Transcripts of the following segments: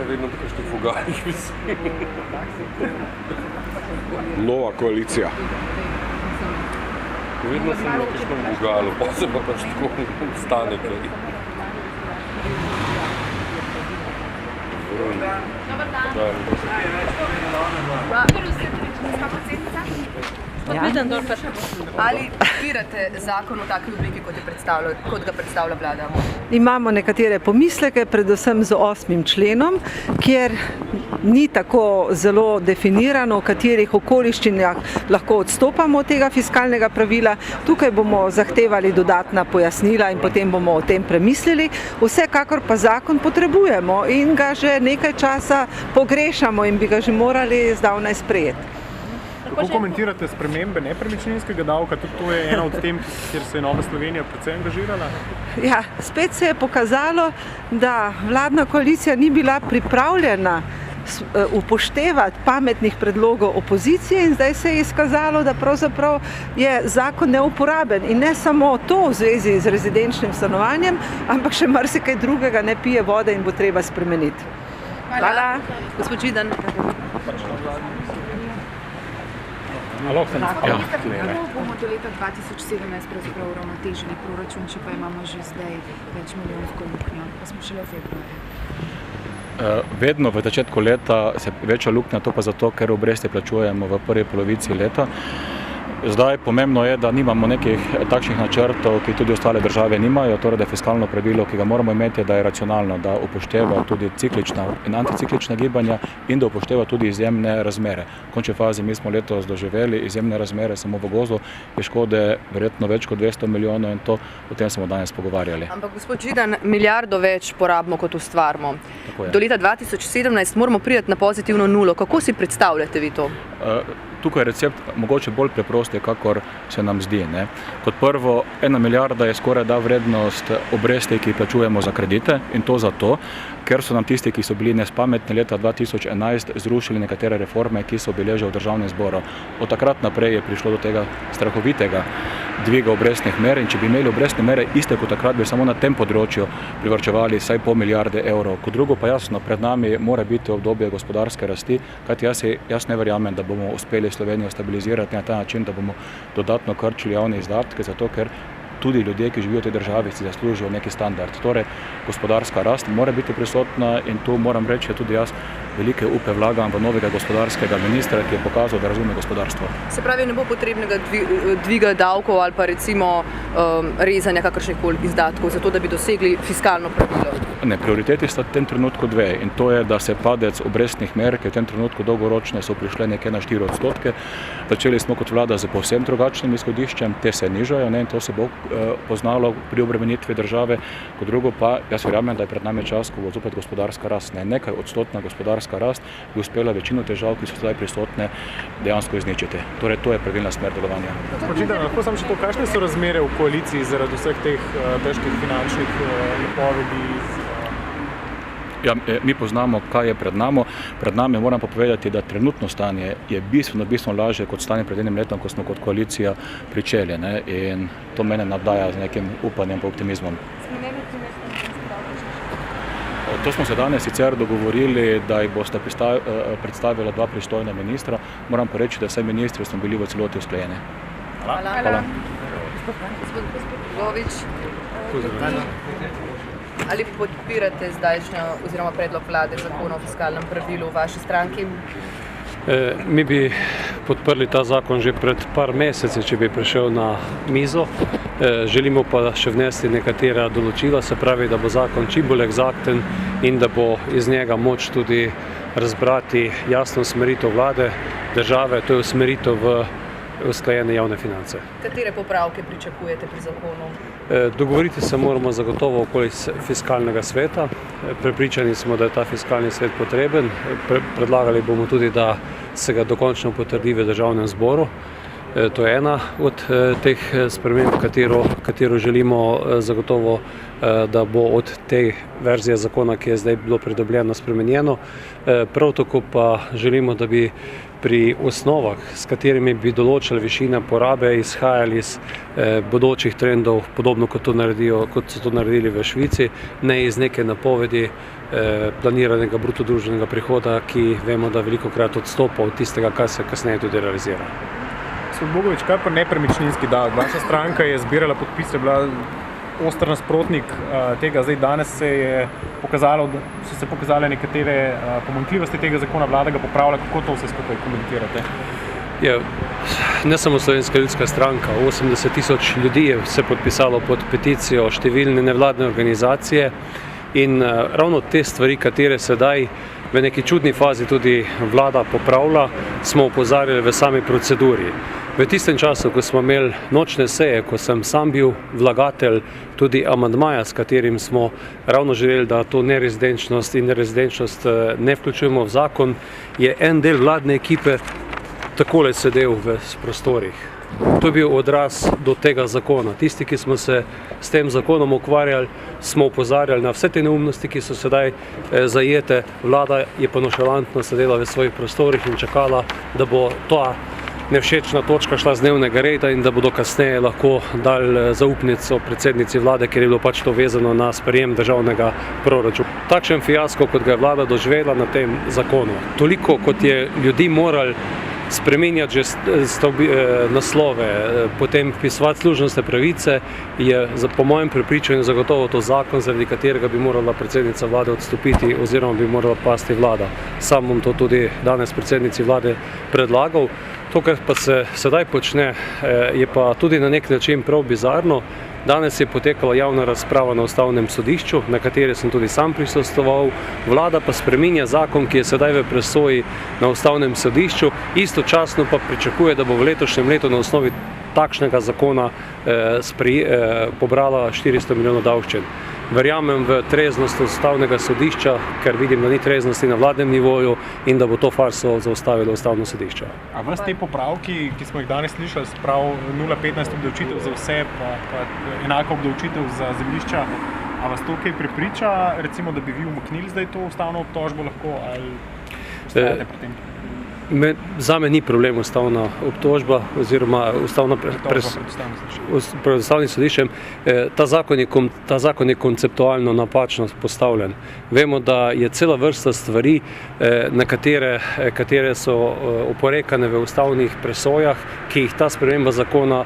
pa vedno v kakšnih vogalih, mislim. Nova koalicija. Vedno sem na kakšnem vogalu, pa se pa pač tako stane kaj. Ali podpirate zakon v taki obliki, kot ga predstavlja vlada? Imamo nekatere pomisleke, predvsem z 8. členom, kjer ni tako zelo definirano, v katerih okoliščinah lahko odstopamo od tega fiskalnega pravila. Tukaj bomo zahtevali dodatna pojasnila in potem bomo o tem premislili. Vsekakor pa zakon potrebujemo in ga že nekaj časa pogrešamo in bi ga že morali zdavnaj sprejeti. Kako komentirate spremembe nepremičninskega davka? Tudi to je ena od tem, kjer se je Nova Slovenija predvsem angažirala? Ja, spet se je pokazalo, da vladna koalicija ni bila pripravljena upoštevati pametnih predlogov opozicije in zdaj se je izkazalo, da pravzaprav je zakon neuporaben in ne samo to v zvezi z rezidenčnim stanovanjem, ampak še marsikaj drugega, ne pije vode in bo treba spremeniti. Hvala. Gospod Židan. Kako bomo do leta 2017 pravzaprav uravnotežili proračun, če pa imamo že zdaj več milijonsko luknjo, pa smo šele v februarju? Vedno v začetku leta se veča luknja, to pa zato, ker obresti plačujemo v prvi polovici leta. Zdaj pomembno je, da nimamo nekih takšnih načrtov, ki tudi ostale države nimajo, torej da je fiskalno pravilo, ki ga moramo imeti, da je racionalno, da upošteva tudi ciklična in anticiklična gibanja in da upošteva tudi izjemne razmere. V končni fazi mi smo letos doživeli izjemne razmere, samo v gozdu je škode verjetno več kot 200 milijonov in to o tem smo danes pogovarjali. Ampak gospod Židan, milijardo več porabimo, kot ustvarimo. Do leta 2017 moramo priti na pozitivno nulo. Kako si predstavljate vi to? Tukaj je recept mogoče bolj preprost, kakor se nam zdi. Kot prvo, 1 milijarda je skoraj da vrednost obresti, ki plačujemo za kredite in to zato, ker so nam tisti, ki so bili nespametni leta 2011, zrušili nekatere reforme, ki so bile že v državnem zboru. Od takrat naprej je prišlo do tega strahovitega dviga obrestnih mer in če bi imeli obrestne mere iste kot takrat, bi samo na tem področju privarčevali vsaj pol milijarde evrov. Kot drugo pa jasno, pred nami mora biti obdobje gospodarske rasti, kajti jaz ne verjamem, da bomo uspeli Slovenijo stabilizirati na ta način, da bomo dodatno krčili javne izdatke, zato ker tudi ljudje, ki živijo v tej državi, si zaslužijo neki standard. Torej, gospodarska rast mora biti prisotna in tu moram reči, da tudi jaz velike upe vlagam v novega gospodarskega ministra, ki je pokazal, da razume gospodarstvo. Se pravi, ne bo potrebnega dviga davkov ali pa recimo rezanja kakršnihkoli izdatkov, zato da bi dosegli fiskalno pravilo? Ne, prioriteti sta v tem trenutku dve in to je, da se padec obrestnih mer, ki v tem trenutku dolgoročne so prišle nekje na 4%. Začeli smo kot vlada z povsem drugačnim izhodiščem, te se nižajo in to se bo poznalo pri obremenitvi države. Kot drugo pa, jaz verjamem, da je pred nami čas, ko bo zopet gospodarska rast. Nekaj odstotna gospodarska rast bi uspela večino težav, ki so zdaj prisotne, dejansko izničiti. Torej, to je pravilna smer delovanja. Lahko samo še to, kakšne so razmere v koaliciji zaradi vseh teh težkih finančnih napovedi? Ja, mi poznamo, kaj je pred nami. Pred nami moram pa povedati, da trenutno stanje je bistveno lažje kot stanje pred enim letom, ko smo kot koalicija pričeli. In to mene navdaja z nekim upanjem pa optimizmom. To smo se danes sicer dogovorili, da jih boste predstavila dva pristojna ministra. Moram pa reči, da vse ministri smo bili v celoti usklajeni. Hvala. Gospod Bogovič. Ali podpirate zdajšnjo oziroma predlog vlade zakona o fiskalnem pravilu v vaši stranki? Mi bi podprli ta zakon že pred par meseci, če bi prišel na mizo. Želimo pa še vnesti nekatera določila, se pravi, da bo zakon čim bolj eksakten in da bo iz njega moč tudi razbrati jasno usmeritev vlade države, to je usmeritev v usklajene javne finance. Katere popravke pričakujete pri zakonu? Dogovoriti se moramo zagotovo okoli fiskalnega sveta. Prepričani smo, da je ta fiskalni svet potreben. Predlagali bomo tudi, da se ga dokončno potrdi v državnem zboru. To je ena od teh sprememb, katero želimo zagotovo, da bo od te verzije zakona, ki je zdaj bilo pridobljeno, spremenjeno. Prav tako pa želimo, da bi pri osnovah, s katerimi bi določili višine porabe, izhajali iz bodočih trendov, podobno kot so to naredili v Švici, ne iz neke napovedi planiranega bruto družbenega prihoda, ki vemo, da velikokrat odstopa od tistega, kar se kasneje tudi realizira. Gospod Bogovič, kaj pa nepremičninski davek? Vaša stranka je zbirala podpise, bila oster nasprotnik tega. Zdaj danes so se pokazale nekatere pomanjkljivosti tega zakona, vlada ga popravlja. Kako to vse skupaj komentirate? Ja, ne samo Slovenska ljudska stranka, 80 000 ljudi je se podpisalo pod peticijo, številne nevladne organizacije in ravno te stvari, katere sedaj v neki čudni fazi tudi vlada popravlja, smo opozarjali v sami proceduri. V tistem času, ko smo imeli nočne seje, ko sem sam bil vlagatelj tudi amandmaja, s katerim smo ravno želeli, da to nerezidenčnost in nerezidenčnost ne vključujemo v zakon, je en del vladne ekipe takole sedel v prostorih. To je bil odraz do tega zakona. Tisti, ki smo se s tem zakonom ukvarjali, smo opozarjali na vse te neumnosti, ki so sedaj zajete. Vlada je pa nonšalantno sedela v svojih prostorih in čakala, da bo ta nevšečna točka šla z dnevnega reda in da bodo kasneje lahko dali zaupnico predsednici vlade, ker je bilo pač to vezano na sprejem državnega proračuna. Takšen fiasko, kot ga je vlada doživela na tem zakonu, toliko kot je ljudi morali spreminjati že naslove, potem vpisovati služnostne pravice, je po mojem prepričanju zagotovo to zakon, zaradi katerega bi morala predsednica vlade odstopiti oziroma bi morala pasti vlada. Sam bom to tudi danes predsednici vlade predlagal. To, kar pa se sedaj počne, je pa tudi na nek način prav bizarno. Danes je potekala javna razprava na Ustavnem sodišču, na kateri sem tudi sam prisostvoval. Vlada pa spreminja zakon, ki je sedaj v presoji na Ustavnem sodišču, istočasno pa pričakuje, da bo v letošnjem letu na osnovi takšnega zakona pobrala 400 milijonov davščin. Verjamem v treznost Ustavnega sodišča, ker vidim, da ni treznosti na vladnem nivoju in da bo to farso zaustavilo Ustavno sodišče. A vas te popravki, ki smo jih danes slišali, sprav 0,15 obdavčitev za vse, pa enako obdavčitev za zemljišča, a vas to kaj prepriča, recimo, da bi vi umaknili zdaj to ustavno obtožbo lahko, ali stajate pri tem? Zame ni problem ustavna obtožba oziroma pred Ustavnim sodiščem. Ta zakon je konceptualno napačno postavljen. Vemo, da je cela vrsta stvari, na katere so oporekane v ustavnih presojah, ki jih ta sprememba zakona,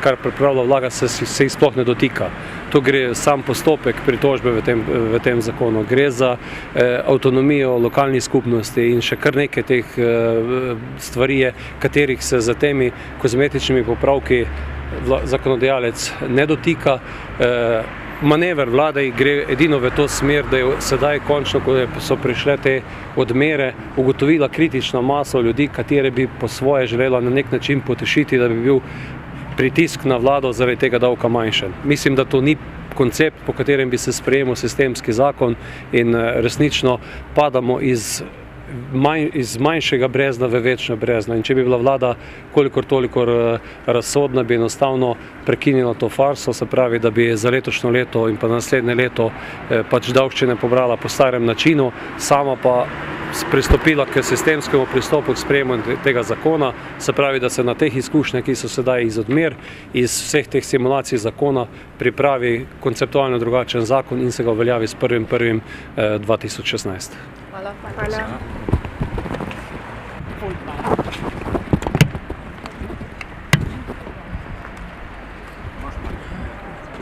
kar pripravlja vlada, se jih sploh ne dotika. To gre sam postopek pritožbe v tem zakonu. Gre za avtonomijo lokalnih skupnosti in še kar nekaj teh stvari, katerih se za temi kozmetičnimi popravki zakonodajalec ne dotika. Manever vlade gre edino v to smer, da je sedaj končno, ko so prišle te odmere, ugotovila kritična masa ljudi, katere bi po svoje želela na nek način potešiti, da bi bil pritisk na vlado zaradi tega davka manjšen. Mislim, da to ni koncept, po katerem bi se sprejemal sistemski zakon in resnično padamo iz manjšega brezna v večno brezno. In če bi bila vlada kolikor toliko razsodna, bi enostavno prekinila to farso, se pravi, da bi za letošnje leto in pa naslednje leto pač davščine pobrala po starem načinu, sama pa pristopila k sistemskemu pristopu k sprejemanju tega zakona, se pravi, da se na teh izkušnjah, ki so sedaj iz odmer, iz vseh teh simulacij zakona, pripravi konceptualno drugačen zakon in se ga uveljavi s 1.1.2016. Hvala.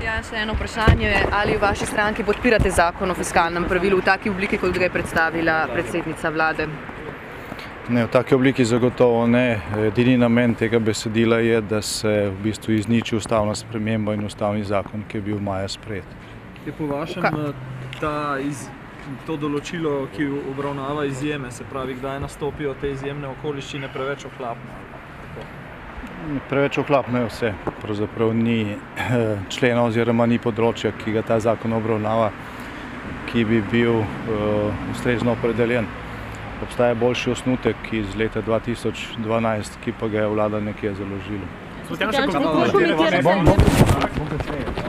Ja, še eno vprašanje. Ali v vaši stranki podpirate zakon o fiskalnem pravilu v taki obliki, kot ga je predstavila predsednica vlade? Ne, v taki obliki zagotovo ne. Edini namen tega besedila je, da se v bistvu izniči ustavna sprememba in ustavni zakon, ki je bil maja sprejet. Je po vašem to določilo, ki obravnava izjeme, se pravi, kdaj nastopijo te izjemne okoliščine, preveč ohlapno? Preveč ohlapno je vse. Pravzaprav ni člena oziroma ni področja, ki ga ta zakon obravnava, ki bi bil ustrezno opredeljen. Obstaja boljši osnutek iz leta 2012, ki pa ga je vlada nekje založila. Bom kasneje.